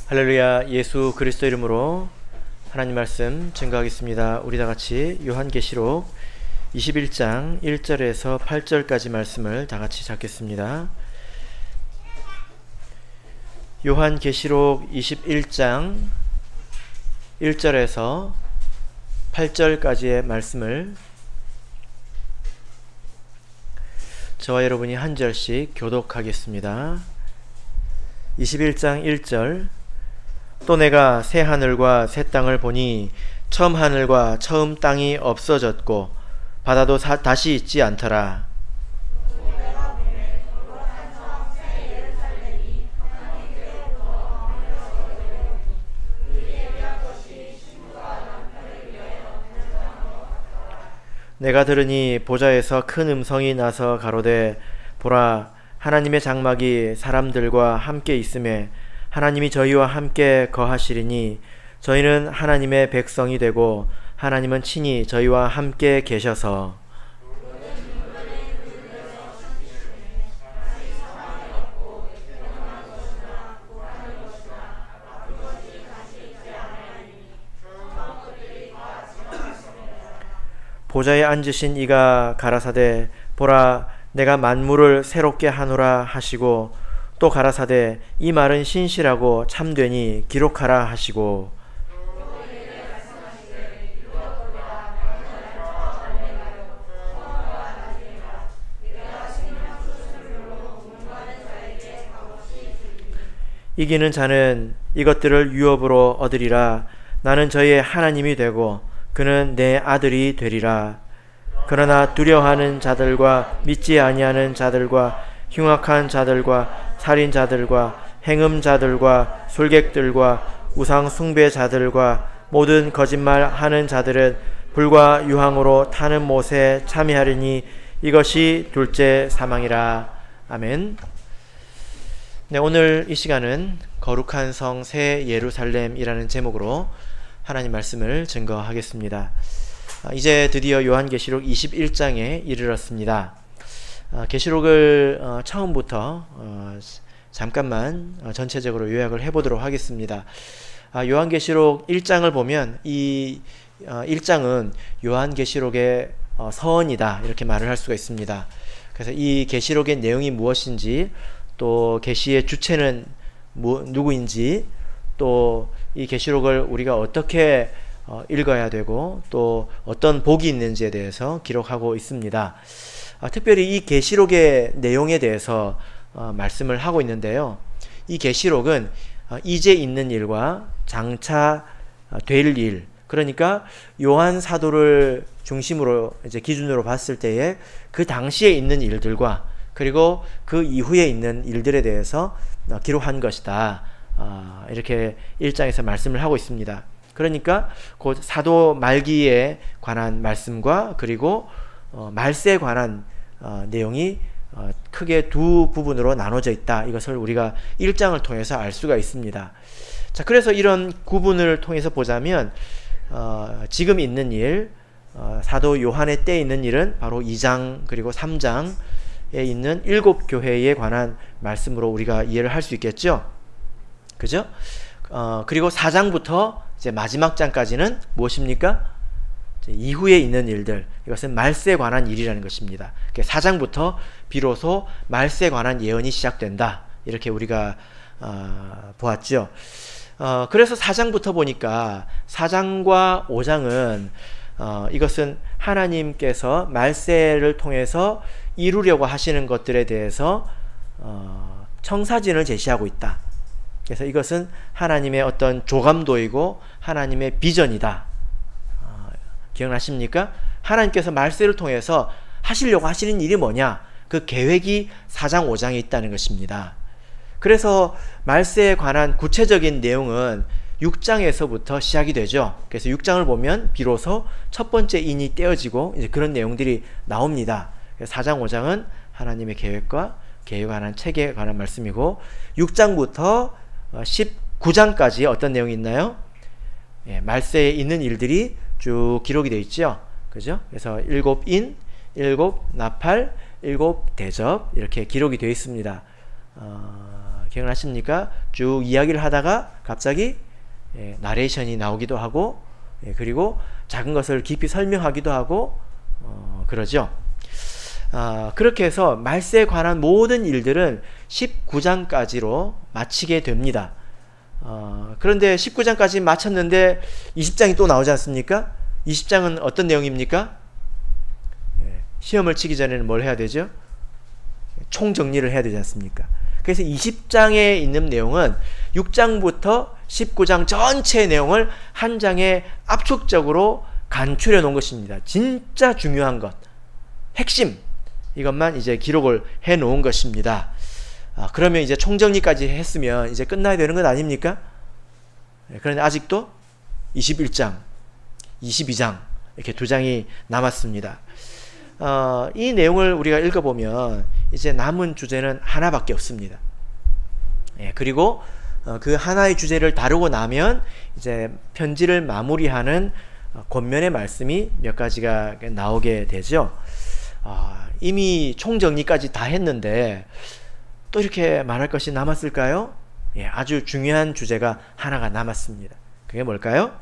할렐루야. 예수 그리스도 이름으로 하나님 말씀 증거하겠습니다. 우리 다같이 요한계시록 21장 1절에서 8절까지 말씀을 다같이 잡겠습니다. 요한계시록 21장 1절에서 8절까지의 말씀을 저와 여러분이 한 절씩 교독하겠습니다. 21장 1절. 또 내가 새 하늘과 새 땅을 보니 처음 하늘과 처음 땅이 없어졌고 바다도 다시 있지 않더라. 내가 들으니 보좌에서 큰 음성이 나서 가로되 보라, 하나님의 장막이 사람들과 함께 있음에 하나님이 저희와 함께 거하시리니 저희는 하나님의 백성이 되고 하나님은 친히 저희와 함께 계셔서 보좌에 앉으신 이가 가라사대 보라, 내가 만물을 새롭게 하노라 하시고 또 가라사대 이 말은 신실하고 참되니 기록하라 하시고 이기는 자는 이것들을 유업으로 얻으리라. 나는 저희의 하나님이 되고 그는 내 아들이 되리라. 그러나 두려워하는 자들과 믿지 아니하는 자들과 흉악한 자들과 살인자들과 행음자들과 술객들과 우상 숭배자들과 모든 거짓말하는 자들은 불과 유황으로 타는 못에 참여하리니 이것이 둘째 사망이라. 아멘. 네, 오늘 이 시간은 거룩한 성 새 예루살렘이라는 제목으로 하나님 말씀을 증거하겠습니다. 이제 드디어 요한계시록 21장에 이르렀습니다. 계시록을 처음부터 잠깐만 전체적으로 요약을 해보도록 하겠습니다. 요한계시록 1장을 보면 이 1장은 요한계시록의 서원이다 이렇게 말을 할 수가 있습니다. 그래서 이 계시록의 내용이 무엇인지, 또 계시의 주체는 누구인지, 또 이 계시록을 우리가 어떻게 읽어야 되고 또 어떤 복이 있는지에 대해서 기록하고 있습니다. 특별히 이 계시록의 내용에 대해서 말씀을 하고 있는데요. 이 계시록은 이제 있는 일과 장차 될 일, 그러니까 요한 사도를 중심으로 이제 기준으로 봤을 때에 그 당시에 있는 일들과 그리고 그 이후에 있는 일들에 대해서 기록한 것이다. 이렇게 1장에서 말씀을 하고 있습니다. 그러니까 곧 사도 말기에 관한 말씀과 그리고 말세에 관한 내용이 크게 두 부분으로 나눠져 있다. 이것을 우리가 1장을 통해서 알 수가 있습니다. 자, 그래서 이런 구분을 통해서 보자면 지금 있는 일, 사도 요한의 때에 있는 일은 바로 2장 그리고 3장에 있는 7교회에 관한 말씀으로 우리가 이해를 할 수 있겠죠. 그죠? 그리고 4장부터 이제 마지막 장까지는 무엇입니까? 이후에 있는 일들, 이것은 말세에 관한 일이라는 것입니다. 4장부터 비로소 말세에 관한 예언이 시작된다. 이렇게 우리가 보았죠. 그래서 4장부터 보니까 4장과 5장은 이것은 하나님께서 말세를 통해서 이루려고 하시는 것들에 대해서 청사진을 제시하고 있다. 그래서 이것은 하나님의 어떤 조감도이고 하나님의 비전이다. 기억나십니까? 하나님께서 말세를 통해서 하시려고 하시는 일이 뭐냐? 그 계획이 4장 5장에 있다는 것입니다. 그래서 말세에 관한 구체적인 내용은 6장에서부터 시작이 되죠. 그래서 6장을 보면 비로소 첫 번째 인이 떼어지고 이제 그런 내용들이 나옵니다. 4장 5장은 하나님의 계획과 계획에 관한 책에 관한 말씀이고 6장부터 19장까지 어떤 내용이 있나요? 말세에 있는 일들이 쭉 기록이 되어 있죠. 그죠? 그래서 7인, 7 나팔, 7 대접 이렇게 기록이 되어 있습니다. 기억나십니까? 쭉 이야기를 하다가 갑자기 나레이션이 나오기도 하고, 그리고 작은 것을 깊이 설명하기도 하고, 그러죠. 그렇게 해서 말세에 관한 모든 일들은 19장까지로 마치게 됩니다. 그런데 19장까지 마쳤는데 20장이 또 나오지 않습니까? 20장은 어떤 내용입니까? 시험을 치기 전에는 뭘 해야 되죠? 총정리를 해야 되지 않습니까? 그래서 20장에 있는 내용은 6장부터 19장 전체의 내용을 한 장에 압축적으로 간추려 놓은 것입니다. 진짜 중요한 것, 핵심, 이것만 이제 기록을 해 놓은 것입니다. 그러면 이제 총정리까지 했으면 이제 끝나야 되는 것 아닙니까? 그런데 아직도 21장, 22장 이렇게 두 장이 남았습니다. 이 내용을 우리가 읽어보면 이제 남은 주제는 하나밖에 없습니다. 그리고 그 하나의 주제를 다루고 나면 이제 편지를 마무리하는 권면의 말씀이 몇 가지가 나오게 되죠. 이미 총정리까지 다 했는데 또 이렇게 말할 것이 남았을까요? 아주 중요한 주제가 하나가 남았습니다. 그게 뭘까요?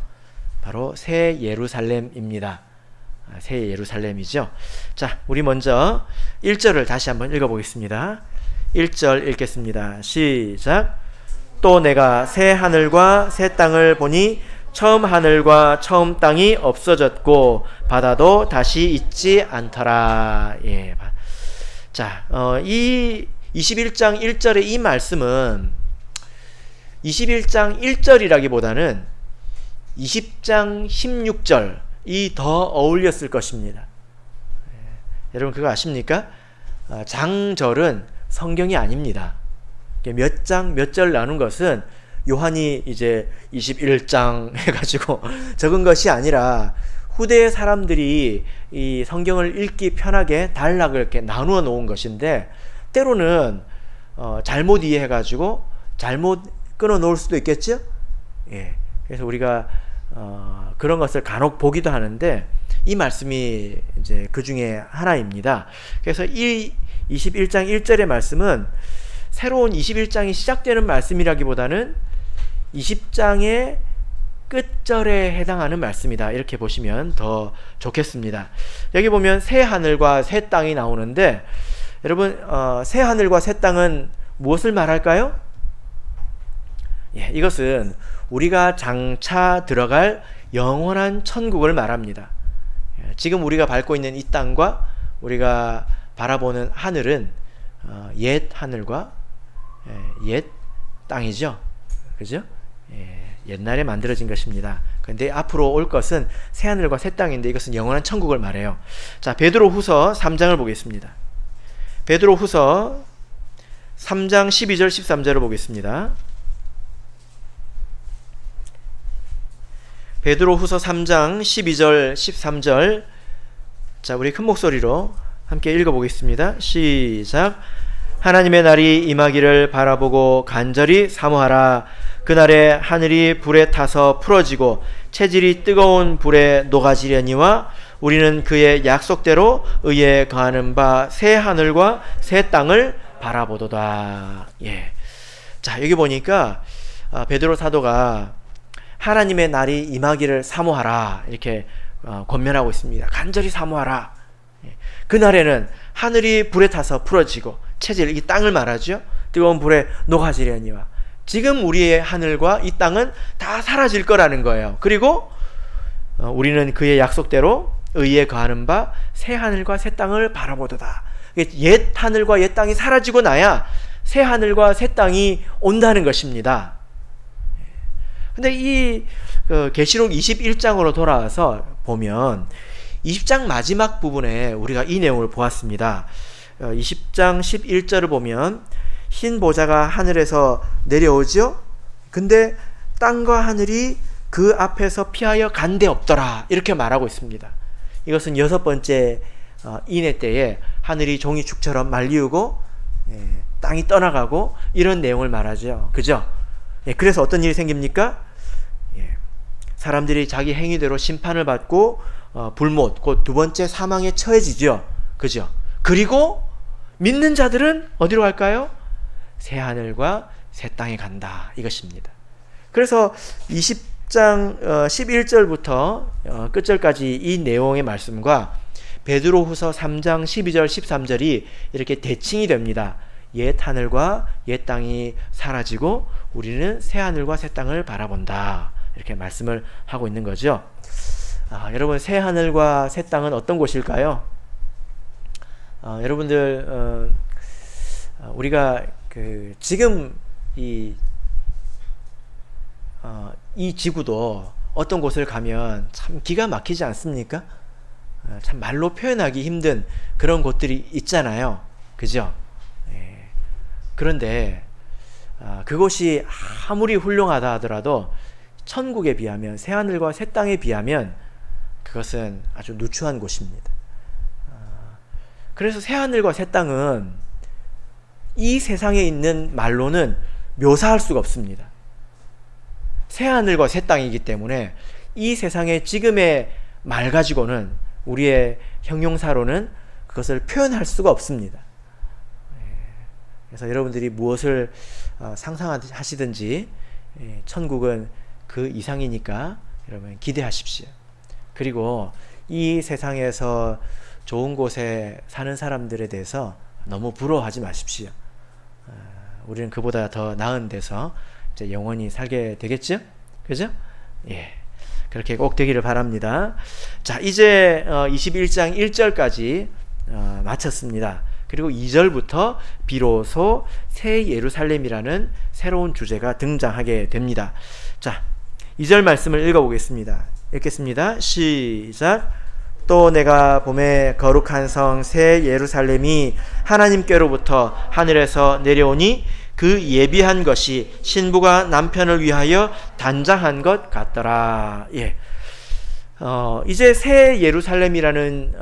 바로 새 예루살렘입니다. 새 예루살렘이죠. 자, 우리 먼저 1절을 다시 한번 읽어보겠습니다. 1절 읽겠습니다. 시작. 또 내가 새 하늘과 새 땅을 보니 처음 하늘과 처음 땅이 없어졌고 바다도 다시 있지 않더라. 자, 이 21장 1절의 이 말씀은 21장 1절이라기보다는 20장 16절이 더 어울렸을 것입니다. 여러분 그거 아십니까? 장절은 성경이 아닙니다. 몇 장, 몇 절 나눈 것은 요한이 이제 21장 해가지고 적은 것이 아니라 후대의 사람들이 이 성경을 읽기 편하게 단락을 이렇게 나누어 놓은 것인데 때로는 잘못 이해해가지고 잘못 끊어 놓을 수도 있겠죠? 그래서 우리가 그런 것을 간혹 보기도 하는데 이 말씀이 이제 그 중에 하나입니다. 그래서 이 21장 1절의 말씀은 새로운 21장이 시작되는 말씀이라기보다는 20장의 끝절에 해당하는 말씀이다. 이렇게 보시면 더 좋겠습니다. 여기 보면 새 하늘과 새 땅이 나오는데 여러분 새 하늘과 새 땅은 무엇을 말할까요? 이것은 우리가 장차 들어갈 영원한 천국을 말합니다. 지금 우리가 밟고 있는 이 땅과 우리가 바라보는 하늘은 옛 하늘과 옛 땅이죠. 그죠? 옛날에 만들어진 것입니다. 그런데 앞으로 올 것은 새 하늘과 새 땅인데 이것은 영원한 천국을 말해요. 자, 베드로후서 3장을 보겠습니다. 베드로후서 3장 12절 13절을 보겠습니다. 베드로후서 3장 12절 13절. 자, 우리 큰 목소리로 함께 읽어보겠습니다. 시작. 하나님의 날이 임하기를 바라보고 간절히 사모하라. 그날에 하늘이 불에 타서 풀어지고 체질이 뜨거운 불에 녹아지려니와 우리는 그의 약속대로 의에 거하는 바 새 하늘과 새 땅을 바라보도다. 자, 여기 보니까 베드로 사도가 하나님의 날이 임하기를 사모하라 이렇게 권면하고 있습니다. 간절히 사모하라. 그날에는 하늘이 불에 타서 풀어지고 체질, 이 땅을 말하죠. 뜨거운 불에 녹아지려니와 지금 우리의 하늘과 이 땅은 다 사라질 거라는 거예요. 그리고 우리는 그의 약속대로 의에 거하는 바 새 하늘과 새 땅을 바라보도다. 옛 하늘과 옛 땅이 사라지고 나야 새 하늘과 새 땅이 온다는 것입니다. 근데 이 계시록 21장으로 돌아와서 보면 20장 마지막 부분에 우리가 이 내용을 보았습니다. 20장 11절을 보면 흰 보좌가 하늘에서 내려오죠. 근데 땅과 하늘이 그 앞에서 피하여 간 데 없더라 이렇게 말하고 있습니다. 이것은 6번째 인해 때에 하늘이 종이축처럼 말리우고 땅이 떠나가고 이런 내용을 말하죠. 그죠? 그래서 어떤 일이 생깁니까? 사람들이 자기 행위대로 심판을 받고 불못, 곧 두 번째 사망에 처해지죠. 그죠? 그리고 믿는 자들은 어디로 갈까요? 새 하늘과 새 땅에 간다 이것입니다. 그래서 20장 11절부터 끝절까지 이 내용의 말씀과 베드로후서 3장 12절 13절이 이렇게 대칭이 됩니다. 옛 하늘과 옛 땅이 사라지고 우리는 새 하늘과 새 땅을 바라본다 이렇게 말씀을 하고 있는 거죠. 여러분, 새 하늘과 새 땅은 어떤 곳일까요? 여러분들 우리가 지금 이 지구도 어떤 곳을 가면 참 기가 막히지 않습니까? 참 말로 표현하기 힘든 그런 곳들이 있잖아요. 그죠? 그런데 그곳이 아무리 훌륭하다 하더라도 천국에 비하면, 새하늘과 새 땅에 비하면 그것은 아주 누추한 곳입니다. 그래서 새하늘과 새 땅은 이 세상에 있는 말로는 묘사할 수가 없습니다. 새하늘과 새 땅이기 때문에 이 세상의 지금의 말 가지고는, 우리의 형용사로는 그것을 표현할 수가 없습니다. 그래서 여러분들이 무엇을 상상하시든지 천국은 그 이상이니까 여러분 기대하십시오. 그리고 이 세상에서 좋은 곳에 사는 사람들에 대해서 너무 부러워하지 마십시오. 우리는 그보다 더 나은 데서 이제 영원히 살게 되겠죠? 그죠? 예. 그렇게 꼭 되기를 바랍니다. 자, 이제 21장 1절까지 마쳤습니다. 그리고 2절부터 비로소 새 예루살렘이라는 새로운 주제가 등장하게 됩니다. 자, 2절 말씀을 읽어보겠습니다. 읽겠습니다. 시작. 또 내가 봄에 거룩한 성 새 예루살렘이 하나님께로부터 하늘에서 내려오니 그 예비한 것이 신부가 남편을 위하여 단장한 것 같더라. 예. 이제 새 예루살렘이라는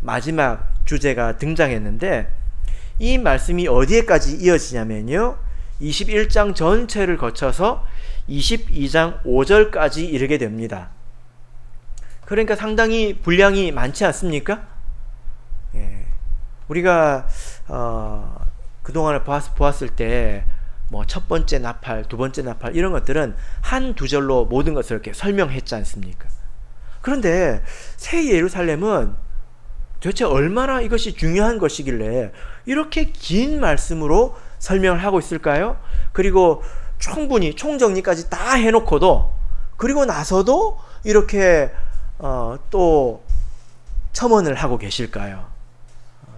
마지막 주제가 등장했는데, 이 말씀이 어디에까지 이어지냐면요, 21장 전체를 거쳐서 22장 5절까지 이르게 됩니다. 그러니까 상당히 분량이 많지 않습니까? 예. 우리가 그동안에 보았을 때 뭐 첫 번째 나팔, 두 번째 나팔 이런 것들은 한 두 절로 모든 것을 이렇게 설명했지 않습니까? 그런데 새 예루살렘은 도대체 얼마나 이것이 중요한 것이길래 이렇게 긴 말씀으로 설명을 하고 있을까요? 그리고 충분히 총정리까지 다 해놓고도, 그리고 나서도 이렇게 또 첨언을 하고 계실까요?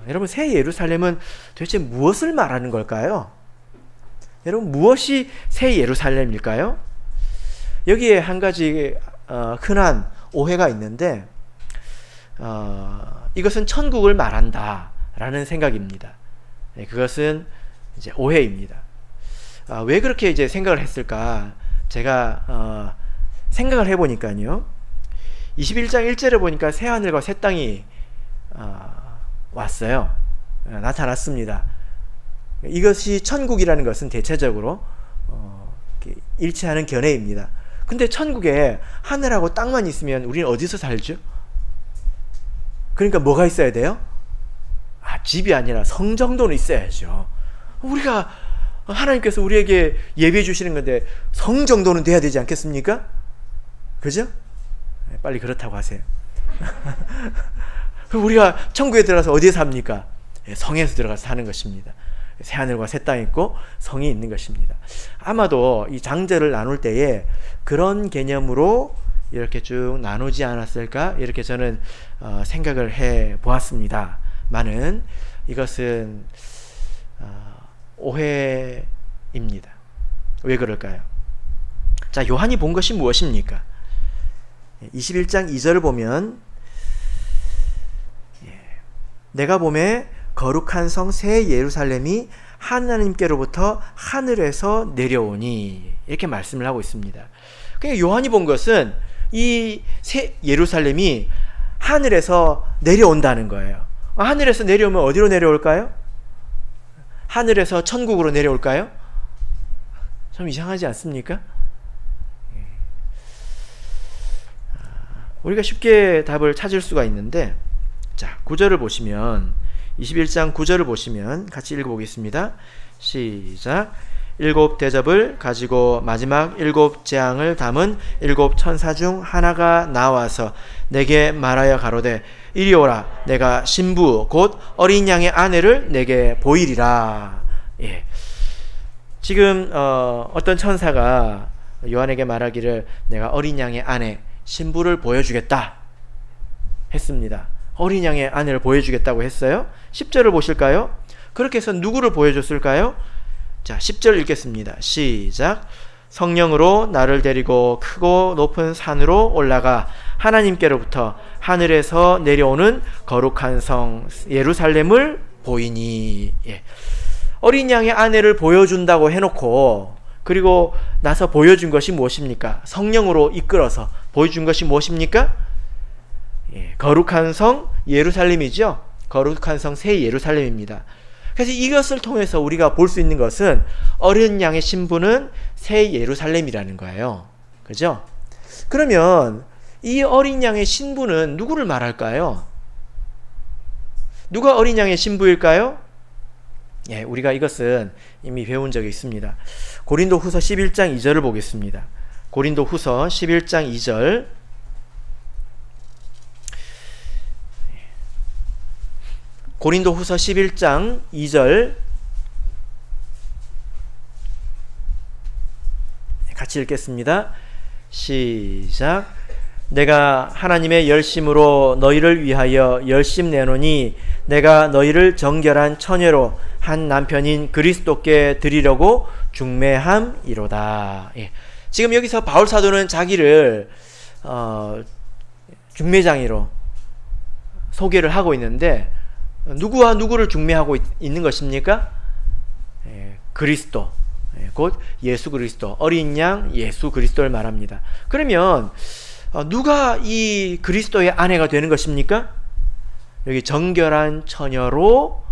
여러분, 새 예루살렘은 도대체 무엇을 말하는 걸까요? 여러분, 무엇이 새 예루살렘일까요? 여기에 한 가지 흔한 오해가 있는데, 이것은 천국을 말한다 라는 생각입니다. 그것은 이제 오해입니다. 왜 그렇게 이제 생각을 했을까? 제가 생각을 해보니까요, 21장 1절에 보니까 새 하늘과 새 땅이 왔어요. 나타났습니다. 이것이 천국이라는 것은 대체적으로 일치하는 견해입니다. 근데 천국에 하늘하고 땅만 있으면 우리는 어디서 살죠? 그러니까 뭐가 있어야 돼요? 집이 아니라 성 정도는 있어야죠. 우리가, 하나님께서 우리에게 예배해 주시는 건데 성 정도는 돼야 되지 않겠습니까? 그죠? 빨리 그렇다고 하세요. 우리가 천국에 들어가서 어디에 삽니까? 성에서 들어가서 사는 것입니다. 새하늘과 새 땅이 있고 성이 있는 것입니다. 아마도 이 장제를 나눌 때에 그런 개념으로 이렇게 쭉 나누지 않았을까, 이렇게 저는 생각을 해 보았습니다만은 이것은 오해입니다. 왜 그럴까요? 자, 요한이 본 것이 무엇입니까? 21장 2절을 보면, 내가 봄에 거룩한 성 새 예루살렘이 하나님께로부터 하늘에서 내려오니, 이렇게 말씀을 하고 있습니다. 그러니까 요한이 본 것은 이 새 예루살렘이 하늘에서 내려온다는 거예요. 하늘에서 내려오면 어디로 내려올까요? 하늘에서 천국으로 내려올까요? 좀 이상하지 않습니까? 우리가 쉽게 답을 찾을 수가 있는데, 자, 9절을 보시면, 21장 9절을 보시면 같이 읽어보겠습니다. 시작. 7대접을 가지고 마지막 7재앙을 담은 7천사 중 하나가 나와서 내게 말하여 가로되 이리 오라. 내가 신부 곧 어린 양의 아내를 내게 보이리라. 예. 지금 어떤 천사가 요한에게 말하기를 내가 어린 양의 아내 신부를 보여주겠다 했습니다. 어린 양의 아내를 보여주겠다고 했어요. 10절을 보실까요? 그렇게 해서 누구를 보여줬을까요? 자, 10절 읽겠습니다. 시작. 성령으로 나를 데리고 크고 높은 산으로 올라가 하나님께로부터 하늘에서 내려오는 거룩한 성 예루살렘을 보이니. 예. 어린 양의 아내를 보여준다고 해놓고 그리고 나서 보여준 것이 무엇입니까? 성령으로 이끌어서 보여준 것이 무엇입니까? 예, 거룩한 성 예루살렘이죠. 거룩한 성 새 예루살렘입니다. 그래서 이것을 통해서 우리가 볼 수 있는 것은 어린 양의 신부는 새 예루살렘이라는 거예요. 그죠? 그러면 이 어린 양의 신부는 누구를 말할까요? 누가 어린 양의 신부일까요? 예, 우리가 이것은 이미 배운 적이 있습니다. 고린도 후서 11장 2절을 보겠습니다. 고린도 후서 11장 2절. 고린도 후서 11장 2절 같이 읽겠습니다. 시작. 내가 하나님의 열심으로 너희를 위하여 열심 내노니 내가 너희를 정결한 처녀로 한 남편인 그리스도께 드리려고 중매함이로다. 예. 지금 여기서 바울 사도는 자기를 중매장이로 소개를 하고 있는데 누구와 누구를 중매하고 있는 것입니까? 예, 그리스도, 곧 예수 그리스도, 어린 양 예수 그리스도를 말합니다. 그러면 누가 이 그리스도의 아내가 되는 것입니까? 여기 정결한 처녀로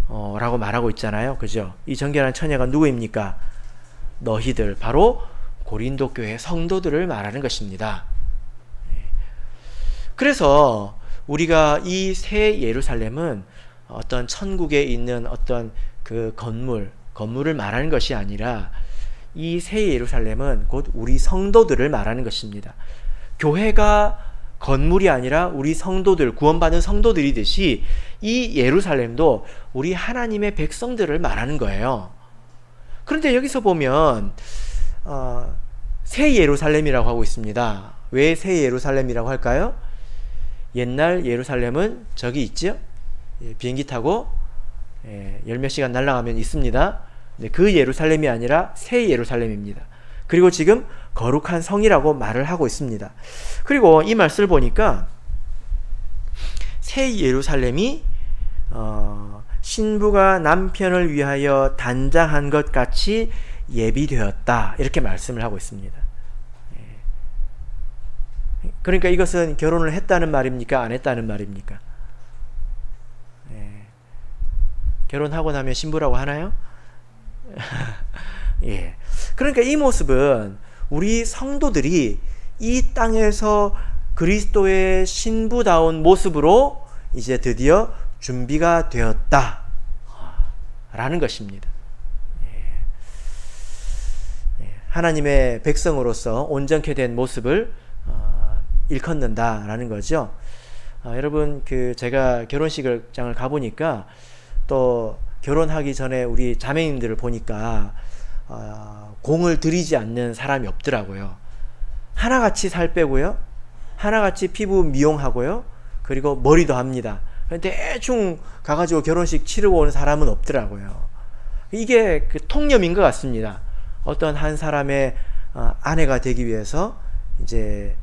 라고 말하고 있잖아요. 그죠? 이 정결한 처녀가 누구입니까? 너희들, 바로 고린도 교회 성도들을 말하는 것입니다. 그래서 우리가 이 새 예루살렘은 어떤 천국에 있는 어떤 그 건물을 말하는 것이 아니라 이 새 예루살렘은 곧 우리 성도들을 말하는 것입니다. 교회가 건물이 아니라 우리 성도들, 구원받은 성도들이듯이 이 예루살렘도 우리 하나님의 백성들을 말하는 거예요. 그런데 여기서 보면 새 예루살렘이라고 하고 있습니다. 왜 새 예루살렘이라고 할까요? 옛날 예루살렘은 저기 있죠? 비행기 타고 열 몇 시간 날아가면 있습니다. 그 예루살렘이 아니라 새 예루살렘입니다. 그리고 지금 거룩한 성이라고 말을 하고 있습니다. 그리고 이 말씀을 보니까 새 예루살렘이 신부가 남편을 위하여 단장한 것 같이 예비되었다, 이렇게 말씀을 하고 있습니다. 그러니까 이것은 결혼을 했다는 말입니까? 안 했다는 말입니까? 결혼하고 나면 신부라고 하나요? 예. 그러니까 이 모습은 우리 성도들이 이 땅에서 그리스도의 신부다운 모습으로 이제 드디어 준비가 되었다 라는 것입니다. 하나님의 백성으로서 온전케 된 모습을 일컫는다라는 거죠. 여러분, 제가 결혼식장을 가보니까 또 결혼하기 전에 우리 자매님들을 보니까 공을 들이지 않는 사람이 없더라고요. 하나같이 살 빼고요, 하나같이 피부 미용하고요, 그리고 머리도 합니다. 대충 가가지고 결혼식 치르고 오는 사람은 없더라고요. 이게 그 통념인 것 같습니다. 어떤 한 사람의 아내가 되기 위해서 이제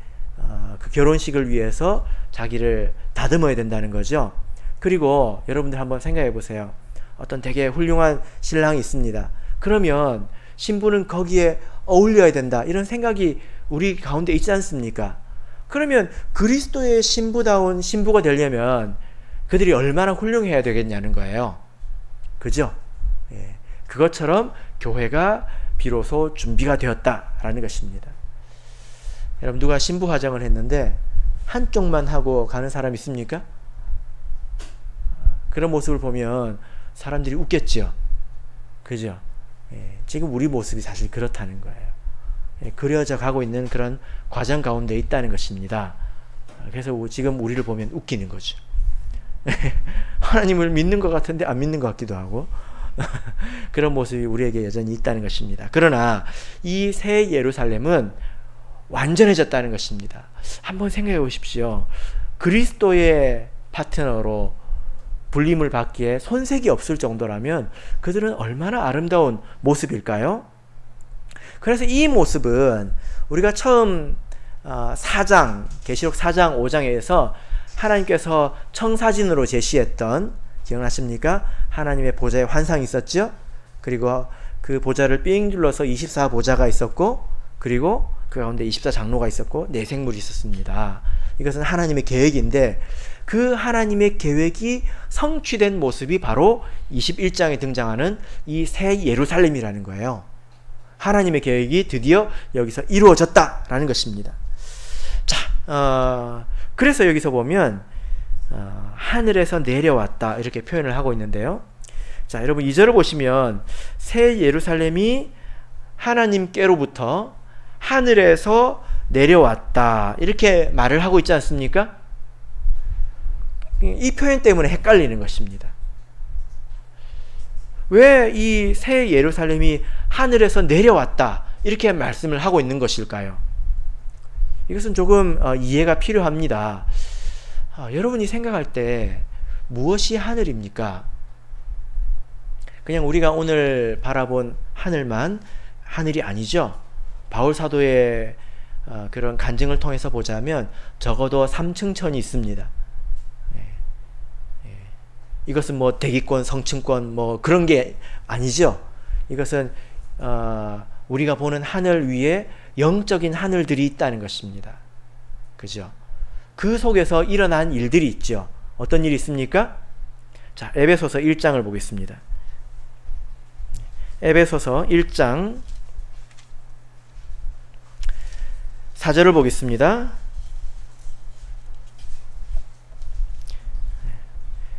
그 결혼식을 위해서 자기를 다듬어야 된다는 거죠. 그리고 여러분들 한번 생각해 보세요. 어떤 되게 훌륭한 신랑이 있습니다. 그러면 신부는 거기에 어울려야 된다, 이런 생각이 우리 가운데 있지 않습니까? 그러면 그리스도의 신부다운 신부가 되려면 그들이 얼마나 훌륭해야 되겠냐는 거예요. 그죠? 예. 그것처럼 교회가 비로소 준비가 되었다라는 것입니다. 여러분, 누가 신부 화장을 했는데 한쪽만 하고 가는 사람 있습니까? 그런 모습을 보면 사람들이 웃겠죠. 그죠? 지금 우리 모습이 사실 그렇다는 거예요. 그려져 가고 있는 그런 과정 가운데 있다는 것입니다. 그래서 지금 우리를 보면 웃기는 거죠. 하나님을 믿는 것 같은데 안 믿는 것 같기도 하고 그런 모습이 우리에게 여전히 있다는 것입니다. 그러나 이 새 예루살렘은 완전해졌다는 것입니다. 한번 생각해 보십시오. 그리스도의 파트너로 불림을 받기에 손색이 없을 정도라면 그들은 얼마나 아름다운 모습일까요? 그래서 이 모습은 우리가 처음 4장, 계시록 4장, 5장에서 하나님께서 청사진으로 제시했던, 기억나십니까? 하나님의 보좌에 환상이 있었죠? 그리고 그 보좌를 삥 둘러서 24보좌가 있었고, 그리고 그 가운데 24장로가 있었고, 내생물이 있었습니다. 이것은 하나님의 계획인데, 그 하나님의 계획이 성취된 모습이 바로 21장에 등장하는 이 새 예루살렘이라는 거예요. 하나님의 계획이 드디어 여기서 이루어졌다라는 것입니다. 자, 그래서 여기서 보면 하늘에서 내려왔다 이렇게 표현을 하고 있는데요. 자, 여러분 2절을 보시면 새 예루살렘이 하나님께로부터 하늘에서 내려왔다 이렇게 말을 하고 있지 않습니까? 이 표현 때문에 헷갈리는 것입니다. 왜 이 새 예루살렘이 하늘에서 내려왔다 이렇게 말씀을 하고 있는 것일까요? 이것은 조금 이해가 필요합니다. 여러분이 생각할 때 무엇이 하늘입니까? 그냥 우리가 오늘 바라본 하늘만 하늘이 아니죠. 바울 사도의 그런 간증을 통해서 보자면 적어도 3층 천이 있습니다. 이것은 뭐 대기권, 성층권 뭐 그런 게 아니죠. 이것은 우리가 보는 하늘 위에 영적인 하늘들이 있다는 것입니다. 그죠? 그 속에서 일어난 일들이 있죠. 어떤 일이 있습니까? 자, 에베소서 1장을 보겠습니다. 에베소서 1장 4절을 보겠습니다.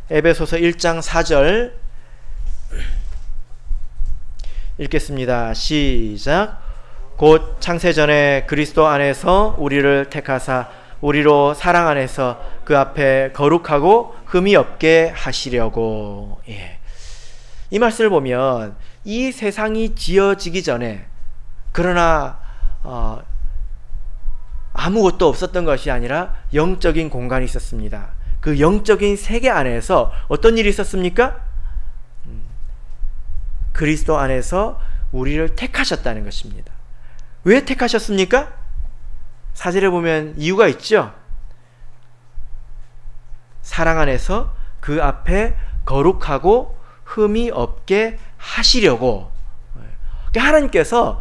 에베소서 1장 4절 읽겠습니다. 시작. 곧 창세전에 그리스도 안에서 우리를 택하사 우리로 사랑 안에서 그 앞에 거룩하고 흠이 없게 하시려고. 이 말씀을 보면 이 세상이 지어지기 전에, 그러나 아무것도 없었던 것이 아니라 영적인 공간이 있었습니다. 그 영적인 세계 안에서 어떤 일이 있었습니까? 그리스도 안에서 우리를 택하셨다는 것입니다. 왜 택하셨습니까? 4절에 보면 이유가 있죠. 사랑 안에서 그 앞에 거룩하고 흠이 없게 하시려고. 하나님께서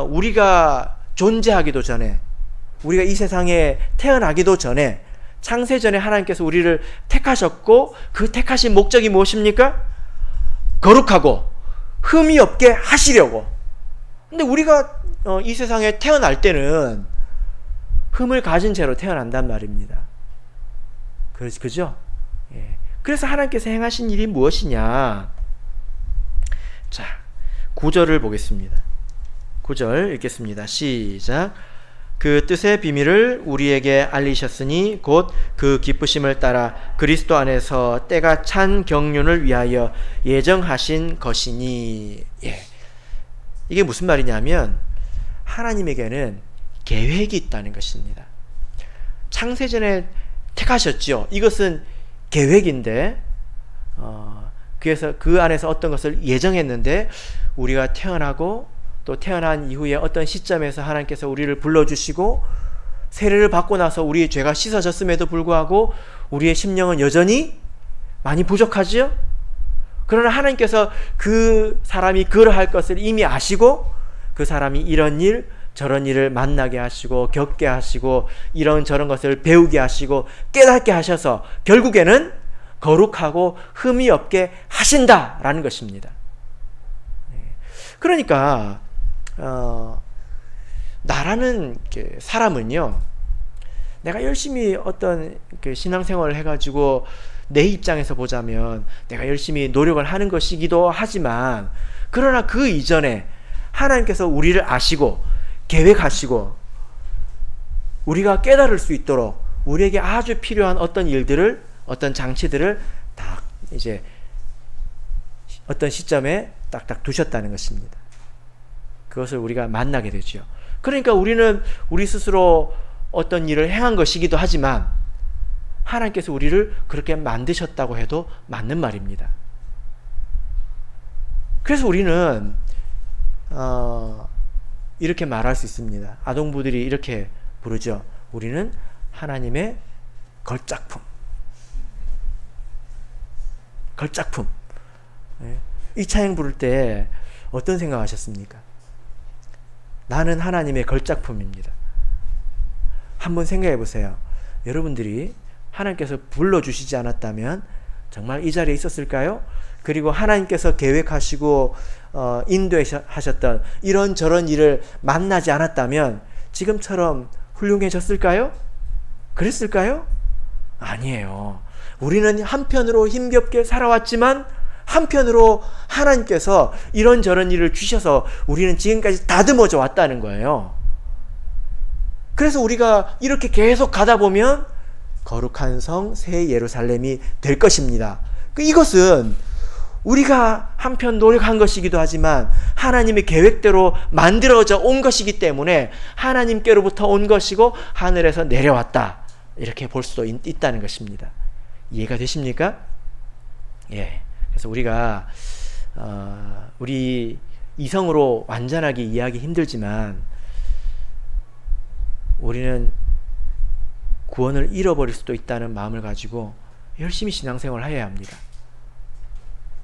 우리가 존재하기도 전에, 우리가 이 세상에 태어나기도 전에, 창세전에 하나님께서 우리를 택하셨고, 그 택하신 목적이 무엇입니까? 거룩하고 흠이 없게 하시려고. 근데 우리가 이 세상에 태어날 때는 흠을 가진 채로 태어난단 말입니다. 그죠? 그래서 하나님께서 행하신 일이 무엇이냐? 자, 9절을 보겠습니다. 9절 읽겠습니다. 시작. 그 뜻의 비밀을 우리에게 알리셨으니 곧 그 기쁘심을 따라 그리스도 안에서 때가 찬 경륜을 위하여 예정하신 것이니. 이게 무슨 말이냐면 하나님에게는 계획이 있다는 것입니다. 창세전에 택하셨죠. 이것은 계획인데 그래서 그 안에서 어떤 것을 예정했는데, 우리가 태어나고 또 태어난 이후에 어떤 시점에서 하나님께서 우리를 불러주시고 세례를 받고 나서 우리의 죄가 씻어졌음에도 불구하고 우리의 심령은 여전히 많이 부족하지요. 그러나 하나님께서 그 사람이 그러할 것을 이미 아시고 그 사람이 이런 일 저런 일을 만나게 하시고 겪게 하시고 이런저런 것을 배우게 하시고 깨닫게 하셔서 결국에는 거룩하고 흠이 없게 하신다라는 것입니다. 그러니까 나라는 사람은요, 내가 열심히 어떤 신앙생활을 해가지고 내 입장에서 보자면 내가 열심히 노력을 하는 것이기도 하지만, 그러나 그 이전에 하나님께서 우리를 아시고 계획하시고 우리가 깨달을 수 있도록 우리에게 아주 필요한 어떤 일들을, 어떤 장치들을 딱 이제 어떤 시점에 딱딱 두셨다는 것입니다. 그것을 우리가 만나게 되죠. 그러니까 우리는 우리 스스로 어떤 일을 행한 것이기도 하지만 하나님께서 우리를 그렇게 만드셨다고 해도 맞는 말입니다. 그래서 우리는 이렇게 말할 수 있습니다. 아동부들이 이렇게 부르죠. 우리는 하나님의 걸작품. 걸작품. 이 찬양 부를 때 어떤 생각하셨습니까? 나는 하나님의 걸작품입니다. 한번 생각해 보세요. 여러분들이 하나님께서 불러주시지 않았다면 정말 이 자리에 있었을까요? 그리고 하나님께서 계획하시고 인도하셨던 이런저런 일을 만나지 않았다면 지금처럼 훌륭해졌을까요? 그랬을까요? 아니에요. 우리는 한편으로 힘겹게 살아왔지만 한편으로 하나님께서 이런저런 일을 주셔서 우리는 지금까지 다듬어져 왔다는 거예요. 그래서 우리가 이렇게 계속 가다 보면 거룩한 성 새 예루살렘이 될 것입니다. 이것은 우리가 한편 노력한 것이기도 하지만 하나님의 계획대로 만들어져 온 것이기 때문에 하나님께로부터 온 것이고 하늘에서 내려왔다, 이렇게 볼 수도 있다는 것입니다. 이해가 되십니까? 예. 그래서 우리가 우리 이성으로 완전하게 이해하기 힘들지만 우리는 구원을 잃어버릴 수도 있다는 마음을 가지고 열심히 신앙생활을 해야 합니다.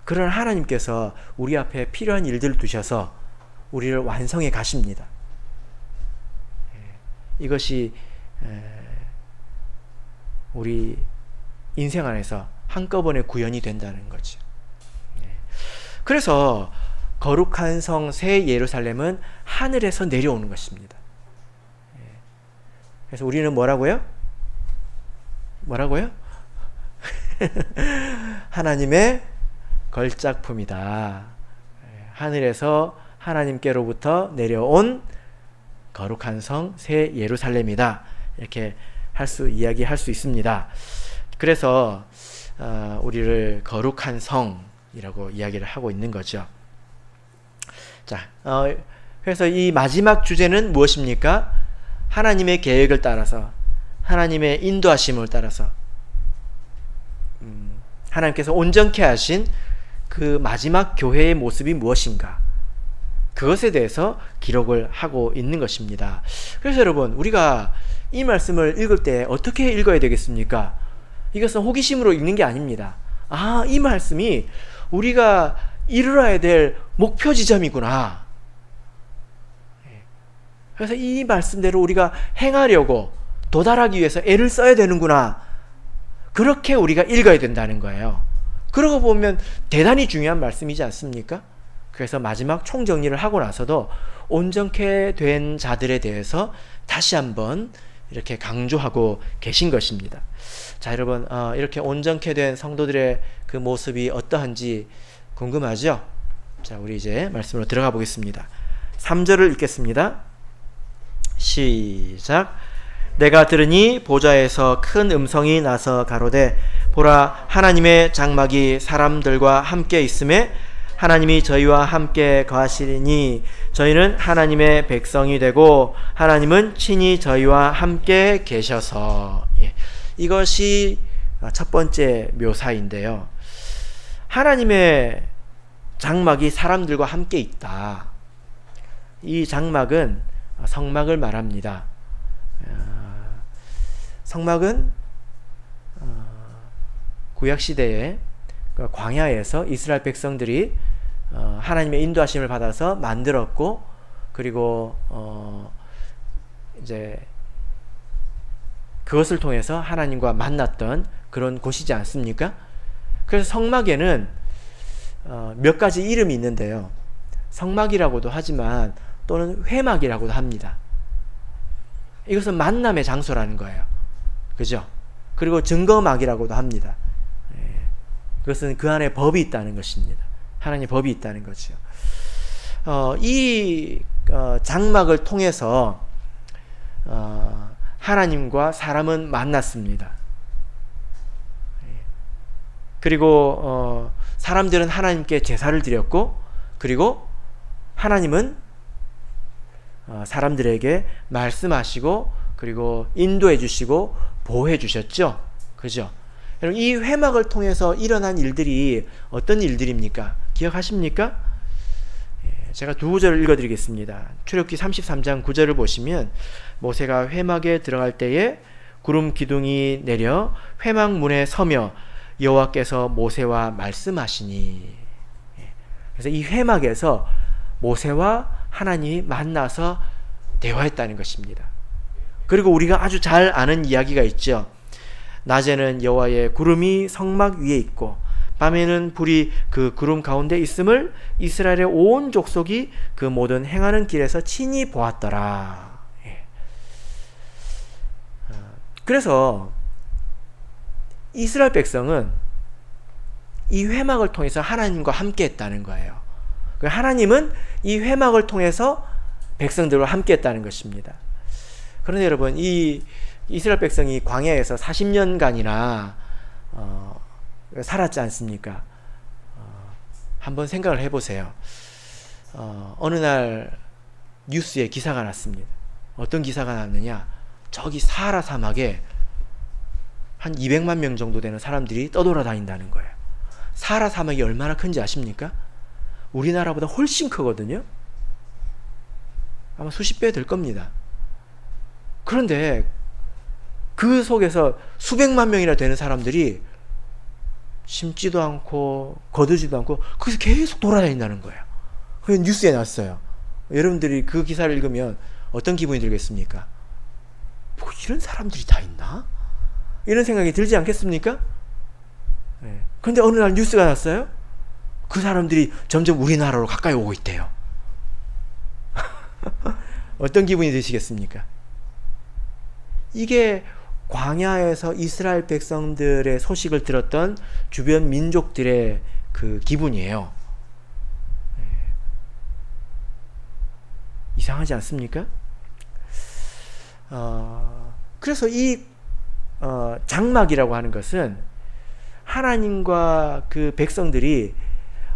그러나 하나님께서 우리 앞에 필요한 일들을 두셔서 우리를 완성해 가십니다. 이것이 우리 인생 안에서 한꺼번에 구현이 된다는 거죠. 그래서 거룩한 성 새 예루살렘은 하늘에서 내려오는 것입니다. 그래서 우리는 뭐라고요? 뭐라고요? 하나님의 걸작품이다. 하늘에서 하나님께로부터 내려온 거룩한 성 새 예루살렘이다. 이렇게 이야기할 수 있습니다. 그래서 우리를 거룩한 성이라고 이야기를 하고 있는 거죠. 자, 그래서 이 마지막 주제는 무엇입니까? 하나님의 계획을 따라서, 하나님의 인도하심을 따라서 하나님께서 온전케 하신 그 마지막 교회의 모습이 무엇인가, 그것에 대해서 기록을 하고 있는 것입니다. 그래서 여러분, 우리가 이 말씀을 읽을 때 어떻게 읽어야 되겠습니까? 이것은 호기심으로 읽는 게 아닙니다. 아, 이 말씀이 우리가 이루어야 될 목표 지점이구나. 그래서 이 말씀대로 우리가 행하려고 도달하기 위해서 애를 써야 되는구나. 그렇게 우리가 읽어야 된다는 거예요. 그러고 보면 대단히 중요한 말씀이지 않습니까? 그래서 마지막 총정리를 하고 나서도 온전케 된 자들에 대해서 다시 한번 이렇게 강조하고 계신 것입니다. 자, 여러분, 이렇게 온전케 된 성도들의 그 모습이 어떠한지 궁금하죠? 자, 우리 이제 말씀으로 들어가 보겠습니다. 3절을 읽겠습니다. 시작. 내가 들으니 보좌에서 큰 음성이 나서 가로되, 보라, 하나님의 장막이 사람들과 함께 있음에 하나님이 저희와 함께 거하시리니 저희는 하나님의 백성이 되고 하나님은 친히 저희와 함께 계셔서. 이것이 첫 번째 묘사인데요. 하나님의 장막이 사람들과 함께 있다. 이 장막은 성막을 말합니다. 성막은 구약시대에 광야에서 이스라엘 백성들이 하나님의 인도하심을 받아서 만들었고, 그리고 이제 그것을 통해서 하나님과 만났던 그런 곳이지 않습니까? 그래서 성막에는 몇 가지 이름이 있는데요. 성막이라고도 하지만 또는 회막이라고도 합니다. 이것은 만남의 장소라는 거예요. 그죠? 그리고 증거막이라고도 합니다. 그것은 그 안에 법이 있다는 것입니다. 하나님의 법이 있다는 거죠. 이 장막을 통해서 하나님과 사람은 만났습니다. 그리고 사람들은 하나님께 제사를 드렸고, 그리고 하나님은 사람들에게 말씀하시고, 그리고 인도해 주시고 보호해 주셨죠. 그죠? 여러분, 이 회막을 통해서 일어난 일들이 어떤 일들입니까? 기억하십니까? 제가 두 구절을 읽어드리겠습니다. 출애굽기 33장 9절을 보시면, 모세가 회막에 들어갈 때에 구름 기둥이 내려 회막 문에 서며 여호와께서 모세와 말씀하시니. 그래서 이 회막에서 모세와 하나님이 만나서 대화했다는 것입니다. 그리고 우리가 아주 잘 아는 이야기가 있죠. 낮에는 여호와의 구름이 성막 위에 있고 밤에는 불이 그 구름 가운데 있음을 이스라엘의 온 족속이 그 모든 행하는 길에서 친히 보았더라. 그래서 이스라엘 백성은 이 회막을 통해서 하나님과 함께 했다는 거예요. 하나님은 이 회막을 통해서 백성들과 함께 했다는 것입니다. 그런데 여러분, 이 이스라엘 백성이 광야에서 40년간이나 살았지 않습니까? 한번 생각을 해보세요. 어느 날 뉴스에 기사가 났습니다. 어떤 기사가 났느냐? 저기 사하라 사막에 한 200만 명 정도 되는 사람들이 떠돌아다닌다는 거예요. 사하라 사막이 얼마나 큰지 아십니까? 우리나라보다 훨씬 크거든요. 아마 수십 배 될 겁니다. 그런데 그 속에서 수백만 명이나 되는 사람들이 심지도 않고 거두지도 않고 거기서 계속 돌아다닌다는 거예요. 그게 뉴스에 났어요. 여러분들이 그 기사를 읽으면 어떤 기분이 들겠습니까? 뭐 이런 사람들이 다 있나? 이런 생각이 들지 않겠습니까? 네. 그런데 어느 날 뉴스가 났어요. 그 사람들이 점점 우리나라로 가까이 오고 있대요. 어떤 기분이 드시겠습니까? 이게 광야에서 이스라엘 백성들의 소식을 들었던 주변 민족들의 그 기분이에요. 네. 이상하지 않습니까? 그래서 이 장막이라고 하는 것은 하나님과 그 백성들이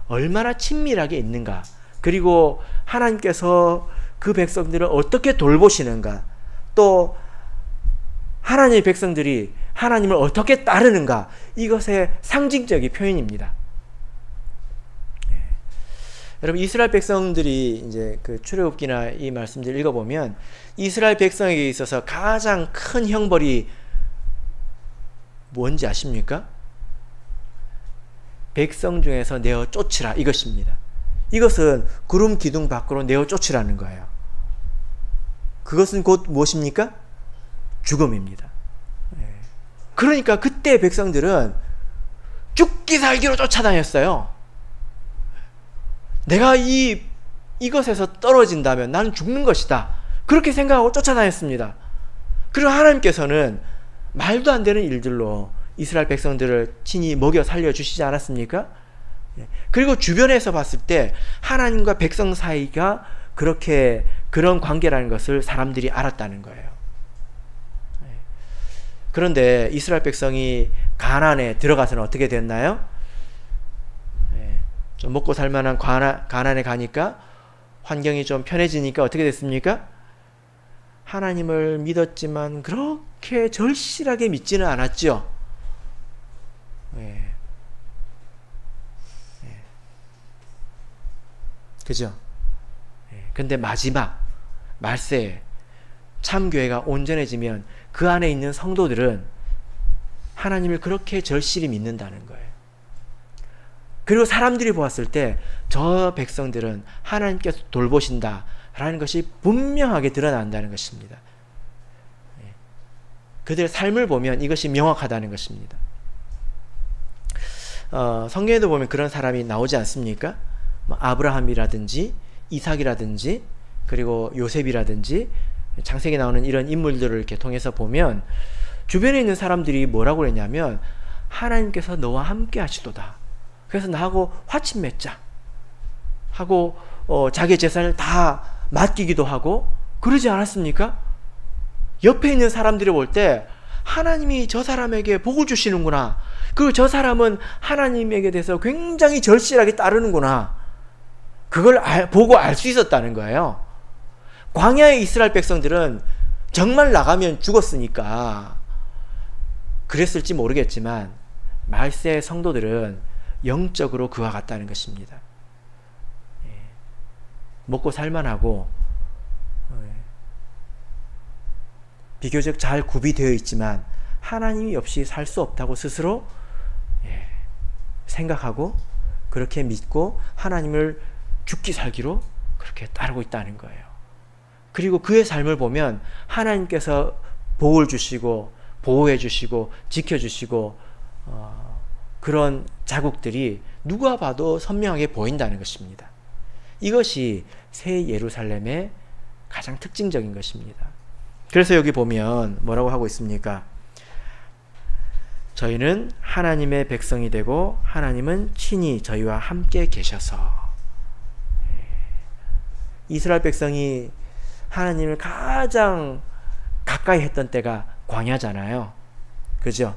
얼마나 친밀하게 있는가, 그리고 하나님께서 그 백성들을 어떻게 돌보시는가, 또 하나님의 백성들이 하나님을 어떻게 따르는가, 이것의 상징적인 표현입니다. 여러분, 이스라엘 백성들이 이제 그 출애굽기나 이 말씀들 읽어보면 이스라엘 백성에게 있어서 가장 큰 형벌이 뭔지 아십니까? 백성 중에서 내어 쫓으라, 이것입니다. 이것은 구름 기둥 밖으로 내어 쫓으라는 거예요. 그것은 곧 무엇입니까? 죽음입니다. 그러니까 그때 백성들은 죽기 살기로 쫓아다녔어요. 내가 이것에서 떨어진다면 나는 죽는 것이다, 그렇게 생각하고 쫓아다녔습니다. 그리고 하나님께서는 말도 안 되는 일들로 이스라엘 백성들을 친히 먹여 살려주시지 않았습니까? 그리고 주변에서 봤을 때 하나님과 백성 사이가 그런 관계라는 것을 사람들이 알았다는 거예요. 그런데 이스라엘 백성이 가나안에 들어가서는 어떻게 됐나요? 좀 먹고 살만한 가나안에 가니까 환경이 좀 편해지니까 어떻게 됐습니까? 하나님을 믿었지만 그렇게 절실하게 믿지는 않았죠. 그죠? 근데 마지막 말세에 참교회가 온전해지면 그 안에 있는 성도들은 하나님을 그렇게 절실히 믿는다는 거예요. 그리고 사람들이 보았을 때 저 백성들은 하나님께서 돌보신다 라는 것이 분명하게 드러난다는 것입니다. 그들의 삶을 보면 이것이 명확하다는 것입니다. 성경에도 보면 그런 사람이 나오지 않습니까? 아브라함이라든지 이삭이라든지 그리고 요셉이라든지 창세기에 나오는 이런 인물들을 이렇게 통해서 보면 주변에 있는 사람들이 뭐라고 그랬냐면, 하나님께서 너와 함께 하시도다. 그래서 나하고 화친 맺자 하고 자기 재산을 다 맡기기도 하고 그러지 않았습니까? 옆에 있는 사람들이 볼 때 하나님이 저 사람에게 복을 주시는구나. 그리고 저 사람은 하나님에게 대해서 굉장히 절실하게 따르는구나. 그걸 보고 알 수 있었다는 거예요. 광야의 이스라엘 백성들은 정말 나가면 죽었으니까 그랬을지 모르겠지만 말세의 성도들은 영적으로 그와 같다는 것입니다. 먹고 살만하고 비교적 잘 구비되어 있지만 하나님이 없이 살 수 없다고 스스로 생각하고 그렇게 믿고 하나님을 죽기 살기로 그렇게 따르고 있다는 거예요. 그리고 그의 삶을 보면 하나님께서 복을 주시고 보호해 주시고 지켜주시고 그런 자국들이 누가 봐도 선명하게 보인다는 것입니다. 이것이 새 예루살렘의 가장 특징적인 것입니다. 그래서 여기 보면 뭐라고 하고 있습니까? 저희는 하나님의 백성이 되고 하나님은 친히 저희와 함께 계셔서. 이스라엘 백성이 하나님을 가장 가까이 했던 때가 광야잖아요. 그죠?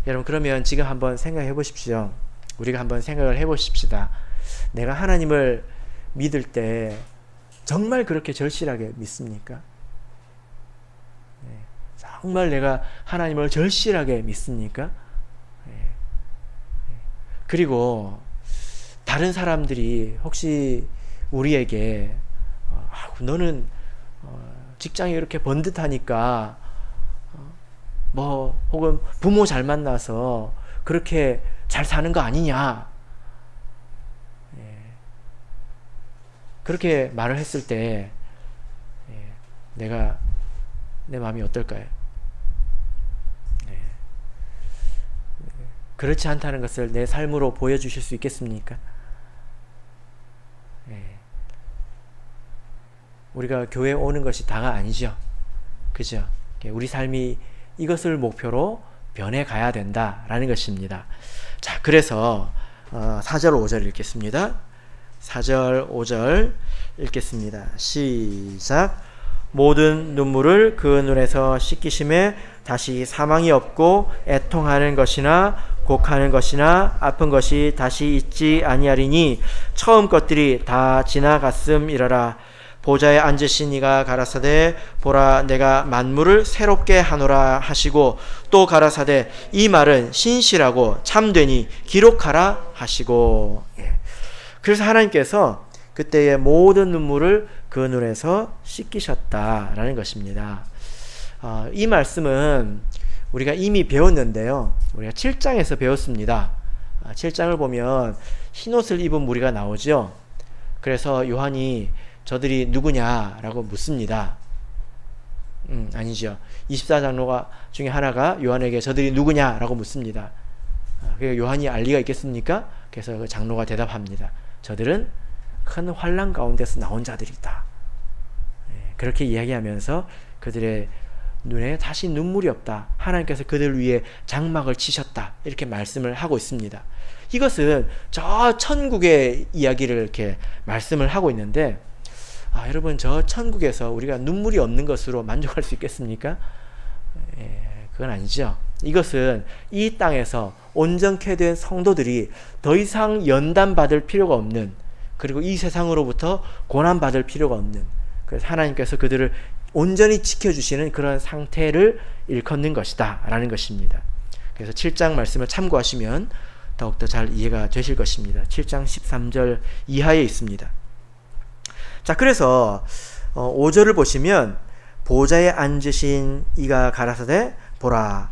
여러분 그러면 지금 한번 생각해 보십시오. 우리가 한번 생각을 해 보십시다. 내가 하나님을 믿을 때 정말 그렇게 절실하게 믿습니까? 정말 내가 하나님을 절실하게 믿습니까? 그리고 다른 사람들이 혹시 우리에게 너는 직장이 이렇게 번듯하니까 뭐 혹은 부모 잘 만나서 그렇게 잘 사는 거 아니냐, 그렇게 말을 했을 때 내 마음이 어떨까요? 그렇지 않다는 것을 내 삶으로 보여주실 수 있겠습니까? 우리가 교회에 오는 것이 다가 아니죠. 그죠? 우리 삶이 이것을 목표로 변해가야 된다라는 것입니다. 자, 그래서 4절 5절 읽겠습니다. 4절 5절 읽겠습니다. 시작. 모든 눈물을 그 눈에서 씻기심에 다시 사망이 없고 애통하는 것이나 곡하는 것이나 아픈 것이 다시 있지 아니하리니 처음 것들이 다 지나갔음이러라. 보좌에 앉으신 이가 가라사대 보라 내가 만물을 새롭게 하노라 하시고 또 가라사대 이 말은 신실하고 참되니 기록하라 하시고. 그래서 하나님께서 그때의 모든 눈물을 그 눈에서 씻기셨다라는 것입니다. 이 말씀은 우리가 이미 배웠는데요. 우리가 7장에서 배웠습니다. 7장을 보면 흰옷을 입은 무리가 나오죠. 그래서 요한이 저들이 누구냐라고 묻습니다. 아니죠. 24장로가 중에 하나가 요한에게 저들이 누구냐라고 묻습니다. 그러니까 요한이 알 리가 있겠습니까? 그래서 그 장로가 대답합니다. 저들은 큰 환난 가운데서 나온 자들이다. 그렇게 이야기하면서 그들의 눈에 다시 눈물이 없다. 하나님께서 그들 위해 장막을 치셨다. 이렇게 말씀을 하고 있습니다. 이것은 저 천국의 이야기를 이렇게 말씀을 하고 있는데 여러분 저 천국에서 우리가 눈물이 없는 것으로 만족할 수 있겠습니까? 그건 아니죠. 이것은 이 땅에서 온전케 된 성도들이 더 이상 연단받을 필요가 없는, 그리고 이 세상으로부터 고난받을 필요가 없는, 그래서 하나님께서 그들을 온전히 지켜주시는 그런 상태를 일컫는 것이다 라는 것입니다. 그래서 7장 말씀을 참고하시면 더욱더 잘 이해가 되실 것입니다. 7장 13절 이하에 있습니다. 자, 그래서 5절을 보시면 보좌에 앉으신 이가 가라사대 보라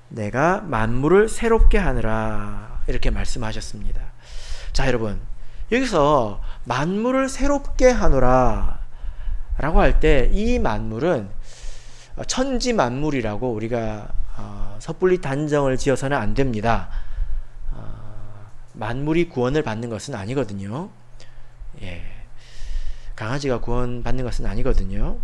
내가 만물을 새롭게 하느라 이렇게 말씀하셨습니다. 자, 여러분 여기서 만물을 새롭게 하노라 라고 할 때 이 만물은 천지 만물이라고 우리가 섣불리 단정을 지어서는 안 됩니다. 만물이 구원을 받는 것은 아니거든요. 강아지가 구원받는 것은 아니거든요.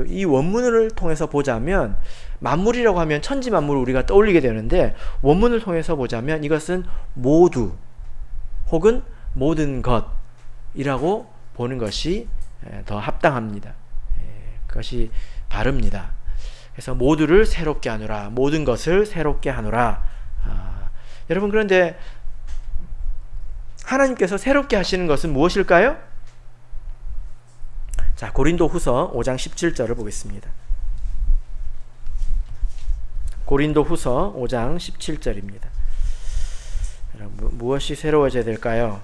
이 원문을 통해서 보자면 만물이라고 하면 천지 만물을 우리가 떠올리게 되는데, 원문을 통해서 보자면 이것은 모두 혹은 모든 것이라고 보는 것이 더 합당합니다. 그것이 바릅니다. 그래서 모두를 새롭게 하노라, 모든 것을 새롭게 하노라. 여러분, 그런데 하나님께서 새롭게 하시는 것은 무엇일까요? 자, 고린도후서 5장 17절을 보겠습니다. 고린도후서 5장 17절입니다. 여러분, 무엇이 새로워져야 될까요?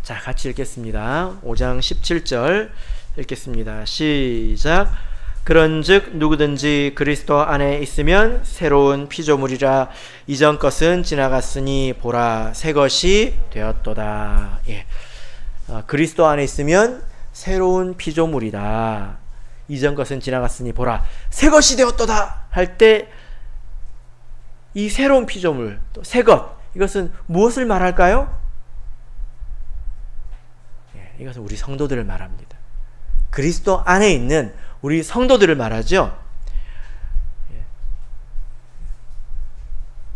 자, 같이 읽겠습니다. 5장 17절 읽겠습니다. 시작. 그런즉 누구든지 그리스도 안에 있으면 새로운 피조물이라, 이전 것은 지나갔으니 보라 새 것이 되었도다. 예. 그리스도 안에 있으면 새로운 피조물이다. 이전 것은 지나갔으니 보라 새 것이 되었도다 할 때, 이 새로운 피조물, 또 새 것, 이것은 무엇을 말할까요? 예, 이것은 우리 성도들을 말합니다. 그리스도 안에 있는 우리 성도들을 말하죠. 예.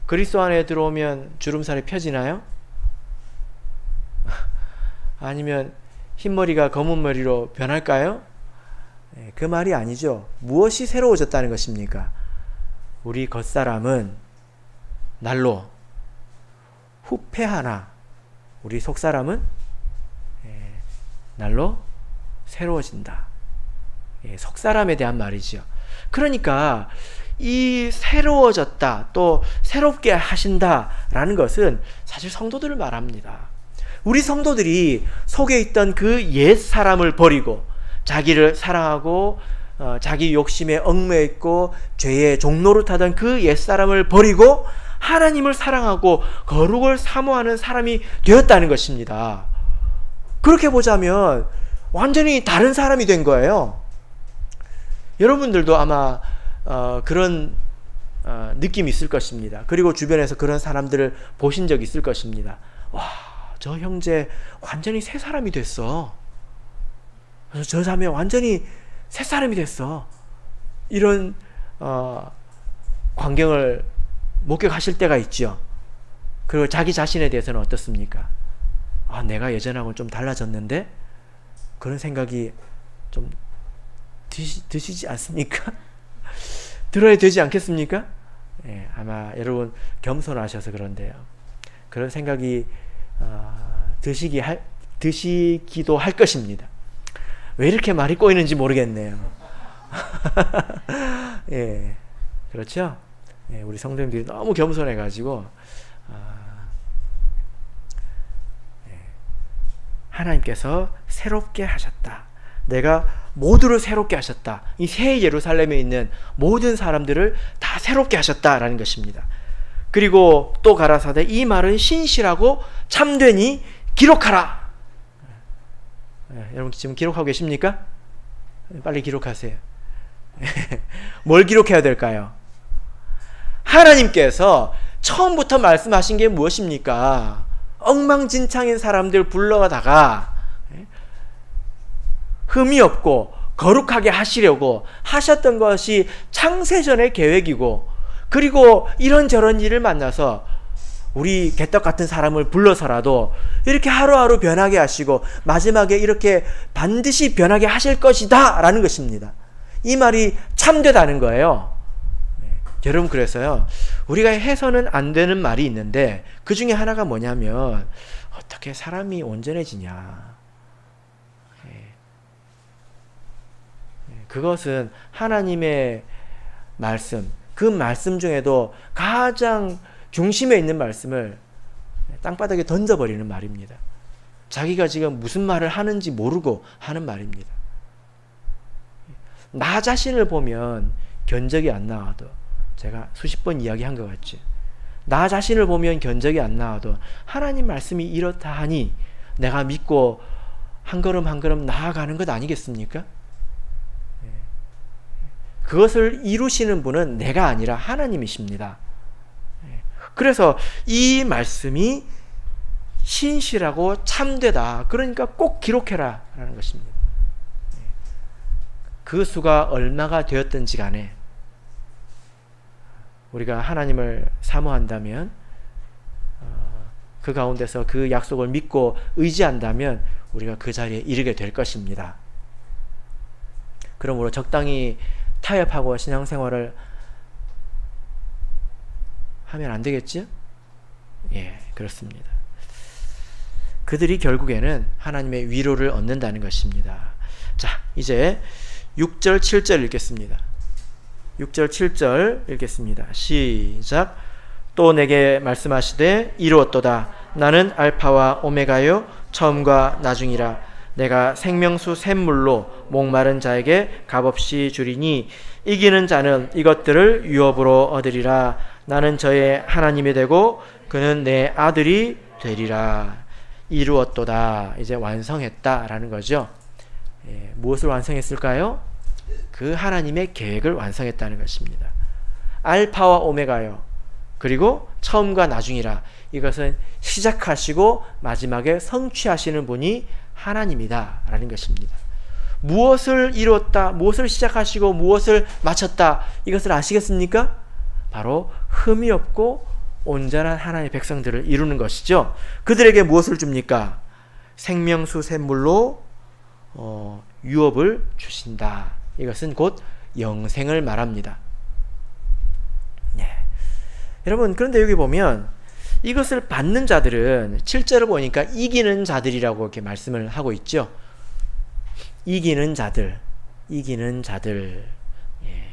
그리스도 안에 들어오면 주름살이 펴지나요? 아니면 흰머리가 검은 머리로 변할까요? 예, 그 말이 아니죠. 무엇이 새로워졌다는 것입니까? 우리 겉사람은 날로 후패하나 우리 속사람은 날로 새로워진다. 속사람에 대한 말이죠. 그러니까 이 새로워졌다, 또 새롭게 하신다라는 것은 사실 성도들을 말합니다. 우리 성도들이 속에 있던 그 옛 사람을 버리고 자기를 사랑하고 자기 욕심에 얽매여 있고 죄의 종노릇하던 그 옛 사람을 버리고 하나님을 사랑하고 거룩을 사모하는 사람이 되었다는 것입니다. 그렇게 보자면 완전히 다른 사람이 된 거예요. 여러분들도 아마 그런 느낌이 있을 것입니다. 그리고 주변에서 그런 사람들을 보신 적이 있을 것입니다. 와, 저 형제 완전히 새 사람이 됐어. 저 자매 완전히 새 사람이 됐어. 이런 광경을 목격하실 때가 있죠. 그리고 자기 자신에 대해서는 어떻습니까? 아, 내가 예전하고는 좀 달라졌는데? 그런 생각이 좀 드시지 않습니까? 들어야 되지 않겠습니까? 예, 아마 여러분 겸손하셔서 그런데요. 그런 생각이 드시기도 할 것입니다. 왜 이렇게 말이 꼬이는지 모르겠네요. 예, 그렇죠? 예, 우리 성도님들이 너무 겸손해가지고 하나님께서 새롭게 하셨다. 내가 모두를 새롭게 하셨다. 이 새 예루살렘에 있는 모든 사람들을 다 새롭게 하셨다라는 것입니다. 그리고 또 가라사대 이 말은 신실하고 참되니 기록하라. 여러분 지금 기록하고 계십니까? 빨리 기록하세요. 뭘 기록해야 될까요? 하나님께서 처음부터 말씀하신 게 무엇입니까? 엉망진창인 사람들 불러다가 흠이 없고 거룩하게 하시려고 하셨던 것이 창세전의 계획이고, 그리고 이런저런 일을 만나서 우리 개떡 같은 사람을 불러서라도 이렇게 하루하루 변하게 하시고 마지막에 이렇게 반드시 변하게 하실 것이다 라는 것입니다. 이 말이 참되다는 거예요. 여러분, 그래서요, 우리가 해서는 안 되는 말이 있는데 그 중에 하나가 뭐냐면, 어떻게 사람이 온전해지냐. 그것은 하나님의 말씀, 그 말씀 중에도 가장 중심에 있는 말씀을 땅바닥에 던져버리는 말입니다. 자기가 지금 무슨 말을 하는지 모르고 하는 말입니다. 나 자신을 보면 견적이 안 나와도, 제가 수십 번 이야기한 것 같죠. 나 자신을 보면 견적이 안 나와도 하나님 말씀이 이렇다 하니 내가 믿고 한 걸음 한 걸음 나아가는 것 아니겠습니까? 그것을 이루시는 분은 내가 아니라 하나님이십니다. 그래서 이 말씀이 신실하고 참되다. 그러니까 꼭 기록해라 라는 것입니다. 그 수가 얼마가 되었든지 간에 우리가 하나님을 사모한다면, 그 가운데서 그 약속을 믿고 의지한다면 우리가 그 자리에 이르게 될 것입니다. 그러므로 적당히 타협하고 신앙생활을 하면 안 되겠죠? 예, 그렇습니다. 그들이 결국에는 하나님의 위로를 얻는다는 것입니다. 자, 이제 6절 7절 읽겠습니다. 6절 7절 읽겠습니다. 시작. 또 내게 말씀하시되 이루었도다. 나는 알파와 오메가요 처음과 나중이라. 내가 생명수 샘물로 목마른 자에게 값없이 주리니 이기는 자는 이것들을 유업으로 얻으리라. 나는 저의 하나님이 되고 그는 내 아들이 되리라. 이루었도다. 이제 완성했다라는 거죠. 예, 무엇을 완성했을까요? 그 하나님의 계획을 완성했다는 것입니다. 알파와 오메가요. 그리고 처음과 나중이라. 이것은 시작하시고 마지막에 성취하시는 분이 하나님이다 라는 것입니다. 무엇을 이뤘다, 무엇을 시작하시고 무엇을 마쳤다, 이것을 아시겠습니까? 바로 흠이 없고 온전한 하나님의 백성들을 이루는 것이죠. 그들에게 무엇을 줍니까? 생명수 샘물로 유업을 주신다. 이것은 곧 영생을 말합니다. 네. 여러분, 그런데 여기 보면 이것을 받는 자들은 7절을 보니까 이기는 자들이라고 이렇게 말씀을 하고 있죠. 이기는 자들, 이기는 자들. 예.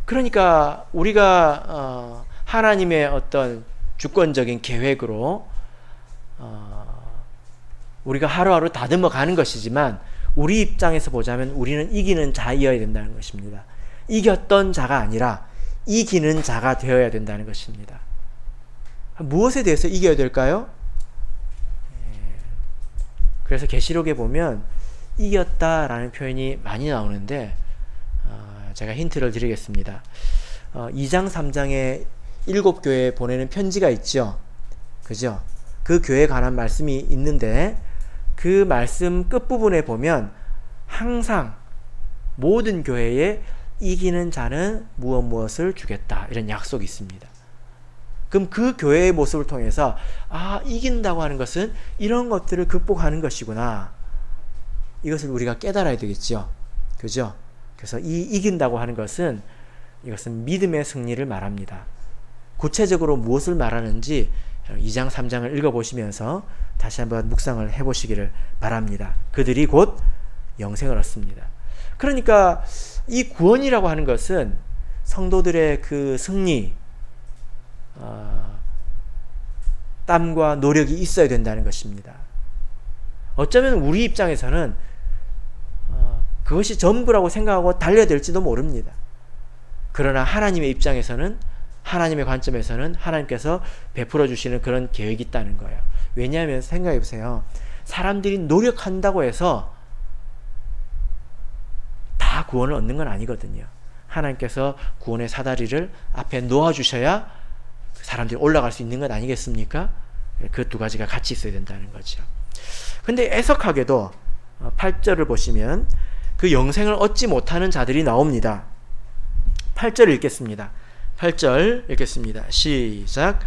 그러니까 우리가 하나님의 어떤 주권적인 계획으로 우리가 하루하루 다듬어 가는 것이지만, 우리 입장에서 보자면 우리는 이기는 자이어야 된다는 것입니다. 이겼던 자가 아니라 이기는 자가 되어야 된다는 것입니다. 무엇에 대해서 이겨야 될까요? 그래서 계시록에 보면 이겼다라는 표현이 많이 나오는데, 제가 힌트를 드리겠습니다. 2장 3장에 7교회에 보내는 편지가 있죠. 그죠? 그 교회에 관한 말씀이 있는데, 그 말씀 끝부분에 보면 항상 모든 교회에 이기는 자는 무엇을 주겠다, 이런 약속이 있습니다. 그럼 그 교회의 모습을 통해서 이긴다고 하는 것은 이런 것들을 극복하는 것이구나, 이것을 우리가 깨달아야 되겠죠. 그죠? 그래서 이 이긴다고 하는 것은, 이것은 믿음의 승리를 말합니다. 구체적으로 무엇을 말하는지 2장 3장을 읽어보시면서 다시 한번 묵상을 해보시기를 바랍니다. 그들이 곧 영생을 얻습니다. 그러니까 이 구원이라고 하는 것은 성도들의 그 승리, 땀과 노력이 있어야 된다는 것입니다. 어쩌면 우리 입장에서는 그것이 전부라고 생각하고 달려야 될지도 모릅니다. 그러나 하나님의 입장에서는, 하나님의 관점에서는 하나님께서 베풀어 주시는 그런 계획이 있다는 거예요. 왜냐하면 생각해 보세요. 사람들이 노력한다고 해서 다 구원을 얻는 건 아니거든요. 하나님께서 구원의 사다리를 앞에 놓아주셔야 사람들이 올라갈 수 있는 것 아니겠습니까? 그 두 가지가 같이 있어야 된다는 거죠. 근데 애석하게도 8절을 보시면 그 영생을 얻지 못하는 자들이 나옵니다. 8절 읽겠습니다. 8절 읽겠습니다. 시작.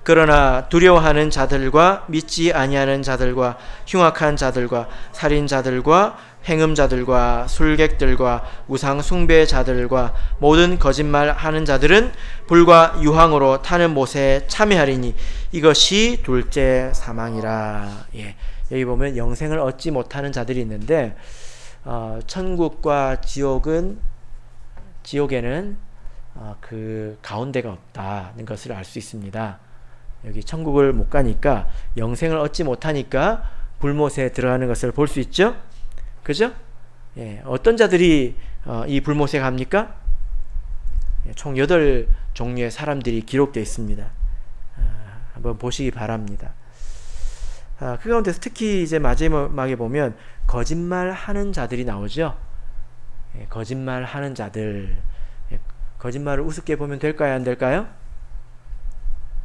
그러나 두려워하는 자들과 믿지 아니하는 자들과 흉악한 자들과 살인자들과 행음자들과 술객들과 우상 숭배자들과 모든 거짓말하는 자들은 불과 유황으로 타는 못에 참여하리니 이것이 둘째 사망이라. 예. 여기 보면 영생을 얻지 못하는 자들이 있는데, 천국과 지옥에는 그 가운데가 없다는 것을 알 수 있습니다. 여기 천국을 못 가니까, 영생을 얻지 못하니까 불못에 들어가는 것을 볼 수 있죠. 그죠? 예, 어떤 자들이 이 불못에 갑니까? 예, 총 8종류의 사람들이 기록되어 있습니다. 한번 보시기 바랍니다. 그 가운데서 특히 이제 마지막에 보면 거짓말하는 자들이 나오죠. 예, 거짓말하는 자들. 예, 거짓말을 우습게 보면 될까요? 안 될까요?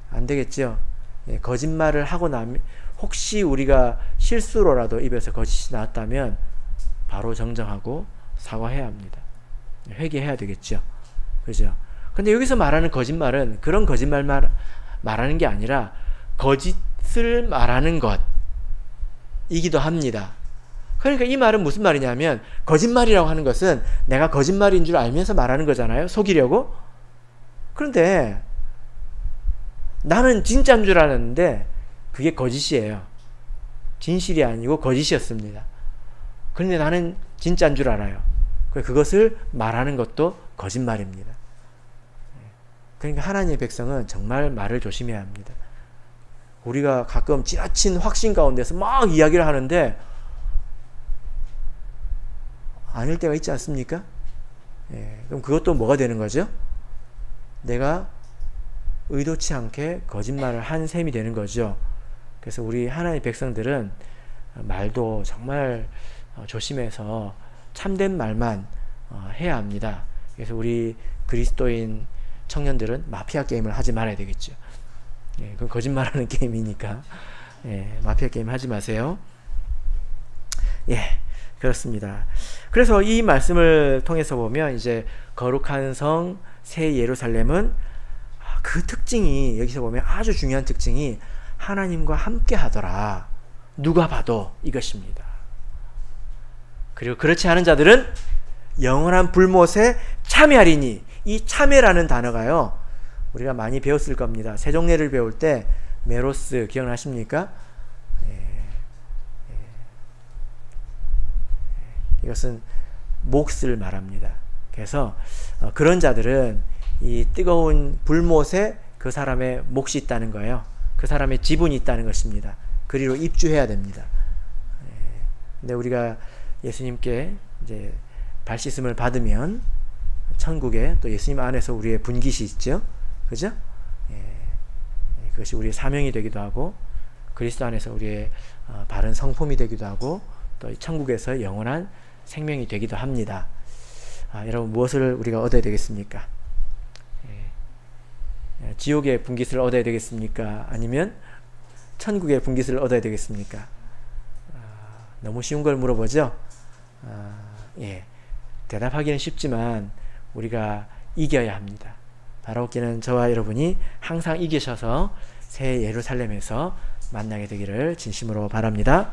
안 되겠죠. 예, 거짓말을 하고 나면, 혹시 우리가 실수로라도 입에서 거짓이 나왔다면 바로 정정하고 사과해야 합니다. 회개해야 되겠죠. 그죠? 근데 여기서 말하는 거짓말은 그런 거짓말 말하는 게 아니라 거짓을 말하는 것이기도 합니다. 그러니까 이 말은 무슨 말이냐면, 거짓말이라고 하는 것은 내가 거짓말인 줄 알면서 말하는 거잖아요. 속이려고. 그런데 나는 진짜인 줄 알았는데 그게 거짓이에요. 진실이 아니고 거짓이었습니다. 그런데 나는 진짜인 줄 알아요. 그것을 말하는 것도 거짓말입니다. 그러니까 하나님의 백성은 정말 말을 조심해야 합니다. 우리가 가끔 지나친 확신 가운데서 막 이야기를 하는데 아닐 때가 있지 않습니까? 그럼 그것도 뭐가 되는 거죠? 내가 의도치 않게 거짓말을 한 셈이 되는 거죠. 그래서 우리 하나님의 백성들은 말도 정말 조심해서 참된 말만 해야 합니다. 그래서 우리 그리스도인 청년들은 마피아 게임을 하지 말아야 되겠죠. 그건 거짓말하는 게임이니까 마피아 게임 하지 마세요. 그렇습니다. 그래서 이 말씀을 통해서 보면 이제 거룩한 성 새 예루살렘은 그 특징이, 여기서 보면 아주 중요한 특징이 하나님과 함께 하더라. 누가 봐도 이것입니다. 그리고 그렇지 않은 자들은 영원한 불못에 참여하리니, 이 참여라는 단어가요, 우리가 많이 배웠을 겁니다. 세종례를 배울 때 메로스 기억나십니까? 이것은 몫을 말합니다. 그래서 그런 자들은 이 뜨거운 불못에 그 사람의 몫이 있다는 거예요. 그 사람의 지분이 있다는 것입니다. 그리로 입주해야 됩니다. 근데 우리가 예수님께 이제 발 씻음을 받으면 천국에 또 예수님 안에서 우리의 분깃이 있죠. 그죠? 그것이 우리의 사명이 되기도 하고, 그리스도 안에서 우리의 바른 성품이 되기도 하고, 또 천국에서 영원한 생명이 되기도 합니다. 여러분, 무엇을 우리가 얻어야 되겠습니까? 지옥의 분깃을 얻어야 되겠습니까? 아니면 천국의 분깃을 얻어야 되겠습니까? 너무 쉬운 걸 물어보죠? 대답하기는 쉽지만 우리가 이겨야 합니다. 바라옵기는 저와 여러분이 항상 이기셔서 새 예루살렘에서 만나게 되기를 진심으로 바랍니다.